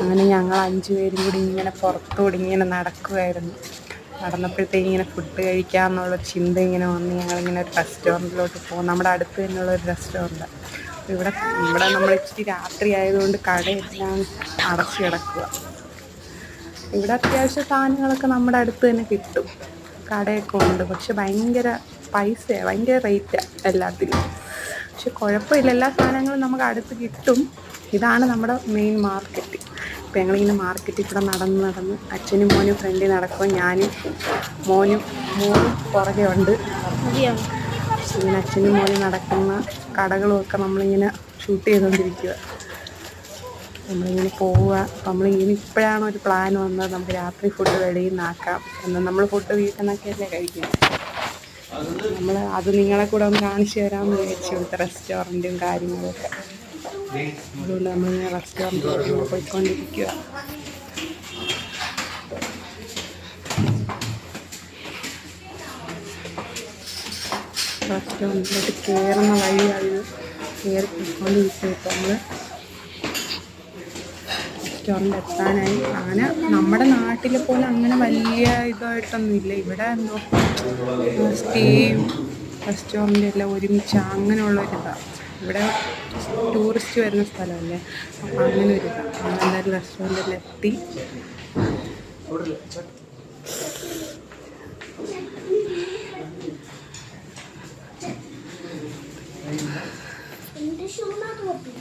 അങ്ങനെ ഞങ്ങൾ 5 പേരും കൂടി ഇങ്ങനെ പുറത്തുകൂടി ഇങ്ങനെ നടക്കുമായിരുന്നു. നടന്നപ്പോഴത്തേക്ക് ഇങ്ങനെ ഫുഡ് കഴിക്കാമെന്നുള്ളൊരു ചിന്ത ഇങ്ങനെ വന്ന് ഞങ്ങളിങ്ങനെ ഒരു റെസ്റ്റോറൻറ്റിലോട്ട് പോകും. നമ്മുടെ അടുത്ത് തന്നെയുള്ളൊരു റെസ്റ്റോറൻറ്റാണ്. ഇവിടെ നമ്മൾ ഇച്ചിരി രാത്രി ആയതുകൊണ്ട് കടയെല്ലാം അടച്ച് കിടക്കുക. ഇവിടെ അത്യാവശ്യം സാധനങ്ങളൊക്കെ നമ്മുടെ അടുത്ത് തന്നെ കിട്ടും, കടയൊക്കെ ഉണ്ട്. പക്ഷെ ഭയങ്കര പൈസയാണ്, ഭയങ്കര റേറ്റാണ് എല്ലാത്തിനും. പക്ഷെ കുഴപ്പമില്ല, എല്ലാ സാധനങ്ങളും നമുക്ക് അടുത്ത് കിട്ടും. ഇതാണ് നമ്മുടെ മെയിൻ മാർക്കറ്റ്. അപ്പോൾ ഞങ്ങളിങ്ങനെ മാർക്കറ്റിൽ കൂടെ നടന്ന് അച്ഛനും മോനും ഫ്രണ്ടിൽ നടക്കും, ഞാനും മോനും പുറകെ ഉണ്ട്. ഇങ്ങനെ അച്ഛനും മോനും നടക്കുന്ന കടകളുമൊക്കെ നമ്മളിങ്ങനെ ഷൂട്ട് ചെയ്തുകൊണ്ടിരിക്കുക. നമ്മളിങ്ങനെ പോവുക. അപ്പം നമ്മളിങ്ങനെ ഇപ്പോഴാണ് ഒരു പ്ലാൻ വന്നത്, നമുക്ക് രാത്രി ഫുഡ് വെളിയിൽ നിന്നാക്കാം എന്ന്. നമ്മൾ ഫുഡ് വീട്ടിൽ നിന്നൊക്കെയല്ലേ കഴിക്കുന്നത്. അത് നിങ്ങളെ കൂടെ ഒന്ന് കാണിച്ചു തരാമെന്ന് വിചാരിച്ചു, ഇവിടുത്തെ റെസ്റ്റോറൻറ്റും കാര്യങ്ങളൊക്കെ. അതുകൊണ്ട് നമ്മളിങ്ങനെ റെസ്റ്റോറൻറ്റിലേക്ക് പോയിക്കൊണ്ടിരിക്കുക. റെസ്റ്റോറൻറ്റിലോട്ട് കയറുന്ന വഴിയായത് കയറി പോയിക്കൊണ്ടിരിക്കുക. ഇപ്പോൾ നമ്മൾ റെസ്റ്റോറൻറ്റ് എത്താനായി. അങ്ങനെ നമ്മുടെ നാട്ടിലെ പോലെ അങ്ങനെ വലിയ ഇതായിട്ടൊന്നുമില്ല. ഇവിടെ എന്തോ സ്റ്റേയും റെസ്റ്റോറൻറ്റും എല്ലാം ഒരുമിച്ച് അങ്ങനെയുള്ളൊരിതാണ്. ഇവിടെ ടൂറിസ്റ്റ് വരുന്ന സ്ഥലമല്ലേ, അപ്പം അങ്ങനെ ഒരിതാണ്. നമ്മളെന്തായാലും റെസ്റ്റോറൻറ്റിലെത്തി.